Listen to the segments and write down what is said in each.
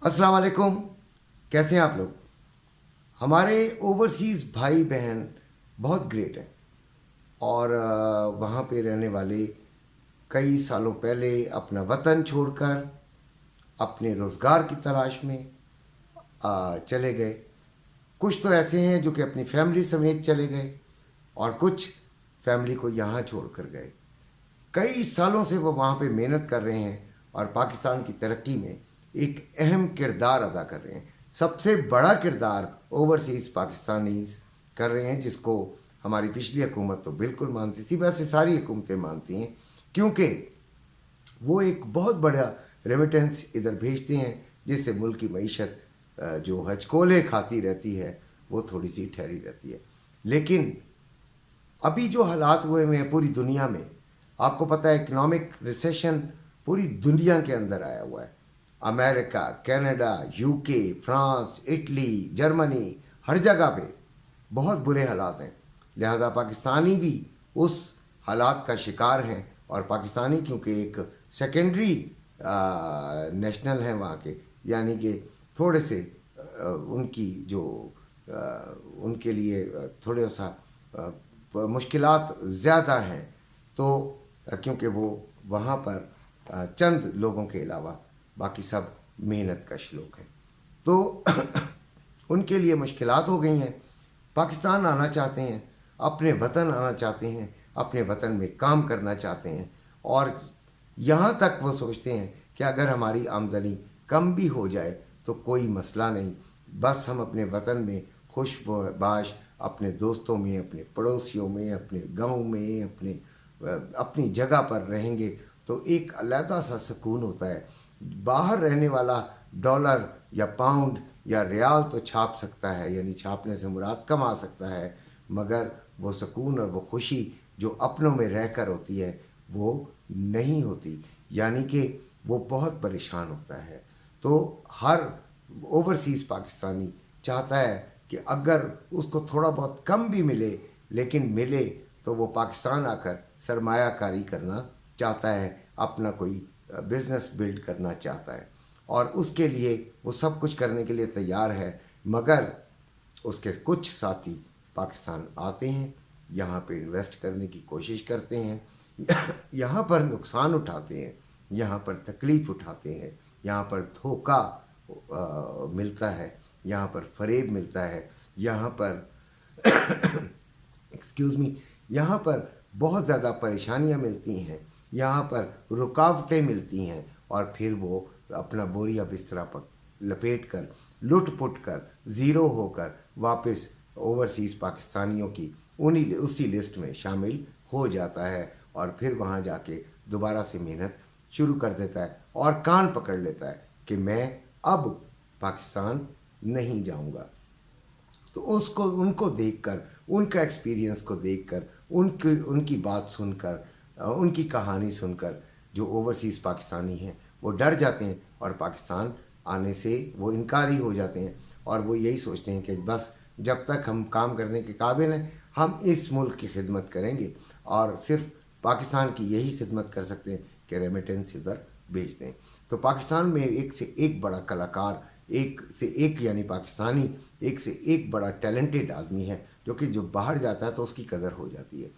अस्सलाम वालेकुम। कैसे हैं आप लोग? हमारे ओवरसीज़ भाई बहन बहुत ग्रेट हैं और वहाँ पे रहने वाले कई सालों पहले अपना वतन छोड़कर अपने रोज़गार की तलाश में चले गए। कुछ तो ऐसे हैं जो कि अपनी फैमिली समेत चले गए और कुछ फैमिली को यहाँ छोड़ कर गए। कई सालों से वो वहाँ पे मेहनत कर रहे हैं और पाकिस्तान की तरक्की में एक अहम किरदार अदा कर रहे हैं। सबसे बड़ा किरदार ओवरसीज़ पाकिस्तानीज़ कर रहे हैं, जिसको हमारी पिछली हुकूमत तो बिल्कुल मानती थी, वैसे सारी हुकूमतें मानती हैं, क्योंकि वो एक बहुत बड़ा रेमिटेंस इधर भेजते हैं, जिससे मुल्क की मईशत जो हचकोले खाती रहती है वो थोड़ी सी ठहरी रहती है। लेकिन अभी जो हालात हुए हैं पूरी दुनिया में, आपको पता है इकोनॉमिक रिसेशन पूरी दुनिया के अंदर आया हुआ है। America, Canada, UK, France, Italy, Germany, हर जगह पे बहुत बुरे हालात हैं। लिहाजा पाकिस्तानी भी उस हालात का शिकार हैं और पाकिस्तानी क्योंकि एक सेकेंडरी नेशनल हैं वहाँ के, यानी कि थोड़े से उनकी जो उनके लिए थोड़े सा मुश्किलात ज़्यादा हैं, तो क्योंकि वो वहाँ पर चंद लोगों के अलावा बाकी सब मेहनत कश लोग हैं, तो उनके लिए मुश्किलात हो गई हैं। पाकिस्तान आना चाहते हैं, अपने वतन आना चाहते हैं, अपने वतन में काम करना चाहते हैं और यहाँ तक वो सोचते हैं कि अगर हमारी आमदनी कम भी हो जाए तो कोई मसला नहीं, बस हम अपने वतन में खुशबाश अपने दोस्तों में, अपने पड़ोसियों में, अपने गांव में, अपनी जगह पर रहेंगे तो एक अलग सा सुकून होता है। बाहर रहने वाला डॉलर या पाउंड या रियाल तो छाप सकता है, यानी छापने से मुराद कमा सकता है, मगर वो सुकून और वो खुशी जो अपनों में रहकर होती है वो नहीं होती, यानी कि वो बहुत परेशान होता है। तो हर ओवरसीज़ पाकिस्तानी चाहता है कि अगर उसको थोड़ा बहुत कम भी मिले, लेकिन मिले तो वो पाकिस्तान आकर सरमायाकारी करना चाहता है, अपना कोई बिज़नेस बिल्ड करना चाहता है और उसके लिए वो सब कुछ करने के लिए तैयार है, मगर उसके कुछ साथी पाकिस्तान आते हैं, यहाँ पे इन्वेस्ट करने की कोशिश करते हैं, यहाँ पर नुकसान उठाते हैं, यहाँ पर तकलीफ़ उठाते हैं, यहाँ पर धोखा मिलता है, यहाँ पर फरेब मिलता है, यहाँ पर एक्सक्यूज़ मी, यहाँ पर बहुत ज़्यादा परेशानियाँ मिलती हैं, यहाँ पर रुकावटें मिलती हैं और फिर वो अपना बोरिया बिस्तरा पर लपेट कर लुट पुट कर ज़ीरो होकर वापस ओवरसीज़ पाकिस्तानियों की उसी लिस्ट में शामिल हो जाता है और फिर वहाँ जाके दोबारा से मेहनत शुरू कर देता है और कान पकड़ लेता है कि मैं अब पाकिस्तान नहीं जाऊँगा। तो उनको देखकर, उनका एक्सपीरियंस को देखकर, उनकी बात सुनकर, उनकी कहानी सुनकर जो ओवरसीज़ पाकिस्तानी हैं वो डर जाते हैं और पाकिस्तान आने से वो इनकारी हो जाते हैं और वो यही सोचते हैं कि बस जब तक हम काम करने के काबिल हैं हम इस मुल्क की खिदमत करेंगे और सिर्फ पाकिस्तान की यही खिदमत कर सकते हैं कि रेमिटेंस इधर भेज दें। तो पाकिस्तान में एक से एक बड़ा कलाकार, एक से एक यानी पाकिस्तानी एक से एक बड़ा टैलेंटेड आदमी है, जो कि जो बाहर जाता है तो उसकी कदर हो जाती है।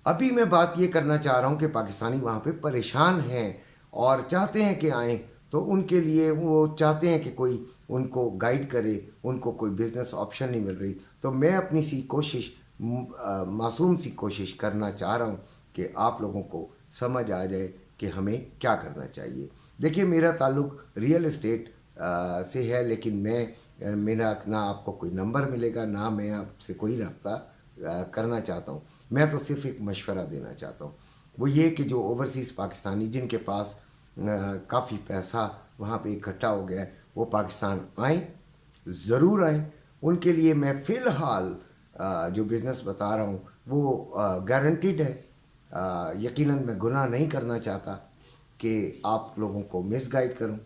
अभी मैं बात ये करना चाह रहा हूँ कि पाकिस्तानी वहाँ पे परेशान हैं और चाहते हैं कि आएँ, तो उनके लिए वो चाहते हैं कि कोई उनको गाइड करे, उनको कोई बिज़नेस ऑप्शन नहीं मिल रही। तो मैं अपनी सी कोशिश, मासूम सी कोशिश करना चाह रहा हूँ कि आप लोगों को समझ आ जाए कि हमें क्या करना चाहिए। देखिए, मेरा ताल्लुक़ रियल एस्टेट से है, लेकिन मेरा ना आपको कोई नंबर मिलेगा, ना मैं आपसे कोई रब्ता करना चाहता हूँ। मैं तो सिर्फ एक मशवरा देना चाहता हूँ, वो ये कि जो ओवरसीज़ पाकिस्तानी जिनके पास काफ़ी पैसा वहाँ पे इकट्ठा हो गया है, वो पाकिस्तान आएँ, ज़रूर आएँ। उनके लिए मैं फ़िलहाल जो बिज़नेस बता रहा हूँ वो गारंटीड है। यकीनन मैं गुनाह नहीं करना चाहता कि आप लोगों को मिसगाइड करूँ।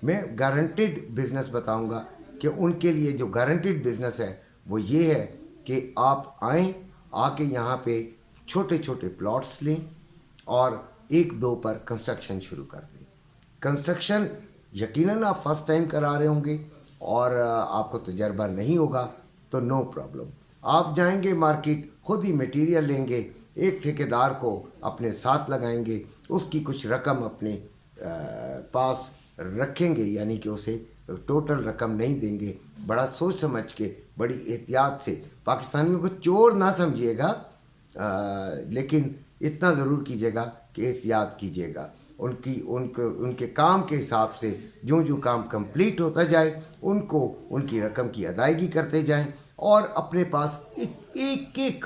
मैं गारंटीड बिज़नेस बताऊँगा कि उनके लिए जो गारंटीड बिज़नेस है वो ये है कि आप आएँ, आके यहाँ पे छोटे छोटे प्लॉट्स लें और एक दो पर कंस्ट्रक्शन शुरू कर दें। कंस्ट्रक्शन यकीनन आप फर्स्ट टाइम करा रहे होंगे और आपको तजर्बा नहीं होगा तो नो प्रॉब्लम, आप जाएंगे मार्केट, खुद ही मटेरियल लेंगे, एक ठेकेदार को अपने साथ लगाएंगे, उसकी कुछ रकम अपने पास रखेंगे, यानी कि उसे टोटल रकम नहीं देंगे, बड़ा सोच समझ के बड़ी एहतियात से। पाकिस्तानियों को चोर ना समझिएगा, लेकिन इतना ज़रूर कीजिएगा कि एहतियात कीजिएगा। उनके काम के हिसाब से जो जो काम कंप्लीट होता जाए उनको उनकी रकम की अदायगी करते जाएं, और अपने पास एक एक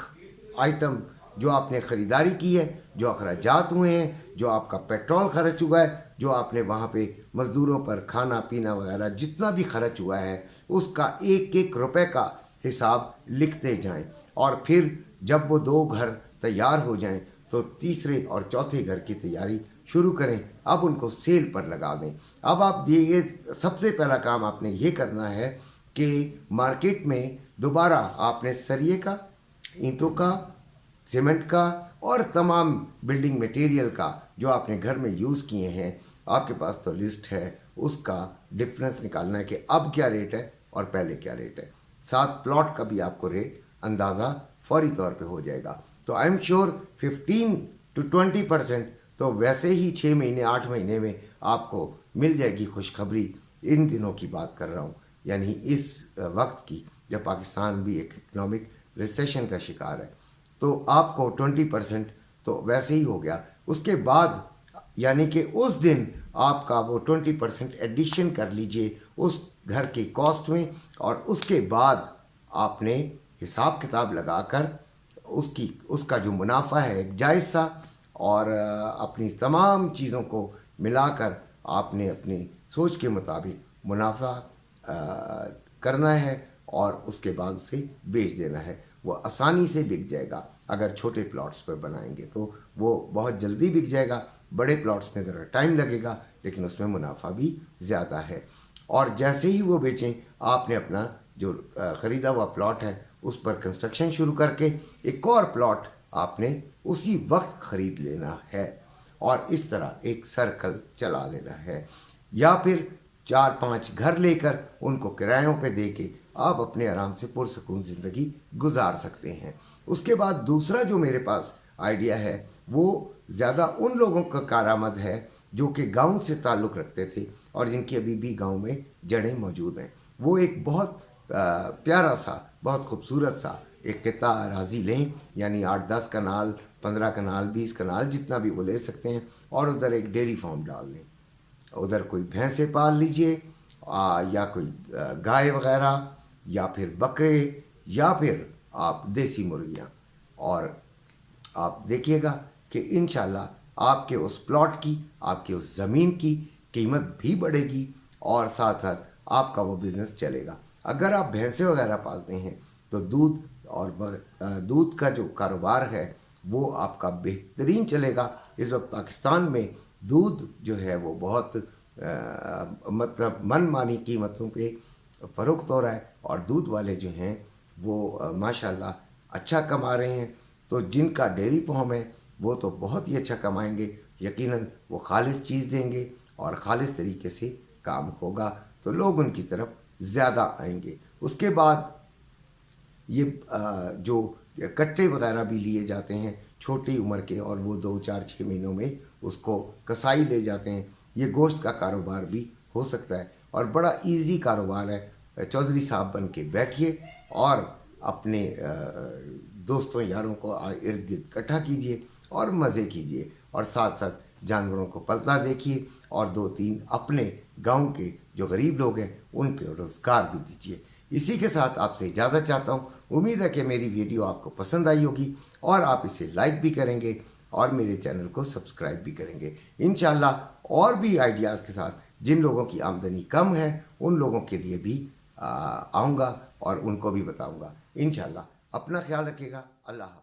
आइटम जो आपने ख़रीदारी की है, जो अखराजात हुए हैं, जो आपका पेट्रोल खर्च हुआ है, जो आपने वहाँ पे मज़दूरों पर खाना पीना वगैरह जितना भी खर्च हुआ है, उसका एक एक रुपए का हिसाब लिखते जाएं। और फिर जब वो 2 घर तैयार हो जाएं तो तीसरे और चौथे घर की तैयारी शुरू करें। अब उनको सेल पर लगा दें। अब आप ये सबसे पहला काम आपने ये करना है कि मार्केट में दोबारा आपने सरिये का, ईंटों का, सीमेंट का और तमाम बिल्डिंग मटेरियल का जो आपने घर में यूज़ किए हैं, आपके पास तो लिस्ट है, उसका डिफरेंस निकालना है कि अब क्या रेट है और पहले क्या रेट है। साथ प्लॉट का भी आपको रेट अंदाज़ा फौरी तौर पे हो जाएगा। तो आई एम श्योर 15 to 20% तो वैसे ही 6 महीने 8 महीने में आपको मिल जाएगी खुशखबरी। इन दिनों की बात कर रहा हूँ, यानी इस वक्त की जब पाकिस्तान भी एक इकनॉमिक रिसेशन का शिकार है। तो आपको 20% तो वैसे ही हो गया। उसके बाद यानी कि उस दिन आपका वो 20% एडिशन कर लीजिए उस घर की कॉस्ट में, और उसके बाद आपने हिसाब किताब लगाकर उसका जो मुनाफा है एक जायज़ सा, और अपनी तमाम चीज़ों को मिलाकर आपने अपनी सोच के मुताबिक मुनाफा करना है और उसके बाद उसे बेच देना है। वो आसानी से बिक जाएगा। अगर छोटे प्लॉट्स पर बनाएंगे तो वो बहुत जल्दी बिक जाएगा, बड़े प्लॉट्स में ज़रा टाइम लगेगा, लेकिन उसमें मुनाफा भी ज़्यादा है। और जैसे ही वो बेचें, आपने अपना जो ख़रीदा हुआ प्लॉट है उस पर कंस्ट्रक्शन शुरू करके एक और प्लॉट आपने उसी वक्त ख़रीद लेना है, और इस तरह एक सर्कल चला लेना है। या फिर 4-5 घर लेकर उनको किरायों पे दे के आप अपने आराम से पुरसकून ज़िंदगी गुजार सकते हैं। उसके बाद दूसरा जो मेरे पास आइडिया है वो ज़्यादा उन लोगों का कारआमद है जो कि गांव से ताल्लुक़ रखते थे और जिनकी अभी भी गांव में जड़ें मौजूद हैं। वो एक बहुत प्यारा सा, बहुत खूबसूरत सा एक किता अराज़ी लें, यानी 8-10 कनाल, 15 कनाल, 20 कनाल, जितना भी वो ले सकते हैं, और उधर एक डेयरी फार्म डाल लें। उधर कोई भैंसे पाल लीजिए, या कोई गाय वगैरह, या फिर बकरे, या फिर आप देसी मुर्गियाँ, और आप देखिएगा कि इंशाल्लाह आपके उस प्लॉट की, आपके उस ज़मीन की कीमत भी बढ़ेगी और साथ साथ आपका वो बिज़नेस चलेगा। अगर आप भैंसे वगैरह पालते हैं तो दूध का जो कारोबार है वो आपका बेहतरीन चलेगा। इस वक्त पाकिस्तान में दूध जो है वो बहुत मतलब मनमानी कीमतों पे फ़रोख्त हो रहा है, और दूध वाले जो हैं वो माशाल्लाह अच्छा कमा रहे हैं। तो जिनका डेयरी फार्म है वो तो बहुत ही अच्छा कमाएंगे, यकीनन वो खालिस चीज़ देंगे और ख़ालिस तरीके से काम होगा, तो लोग उनकी तरफ ज़्यादा आएंगे। उसके बाद ये जो कट्टे वगैरह भी लिए जाते हैं छोटी उम्र के, और वो 2-4-6 महीनों में उसको कसाई ले जाते हैं। ये गोश्त का कारोबार भी हो सकता है और बड़ा इजी कारोबार है। चौधरी साहब बन के बैठिए और अपने दोस्तों यारों को इर्द गिर्द इकट्ठा कीजिए और मज़े कीजिए, और साथ साथ जानवरों को पलता देखिए, और 2-3 अपने गांव के जो गरीब लोग हैं उनको रोज़गार भी दीजिए। इसी के साथ आपसे इजाज़त चाहता हूँ। उम्मीद है कि मेरी वीडियो आपको पसंद आई होगी और आप इसे लाइक भी करेंगे और मेरे चैनल को सब्सक्राइब भी करेंगे। इंशाल्लाह और भी आइडियाज़ के साथ जिन लोगों की आमदनी कम है उन लोगों के लिए भी आऊँगा और उनको भी बताऊँगा। इंशाल्लाह अपना ख्याल रखिएगा। अल्लाह।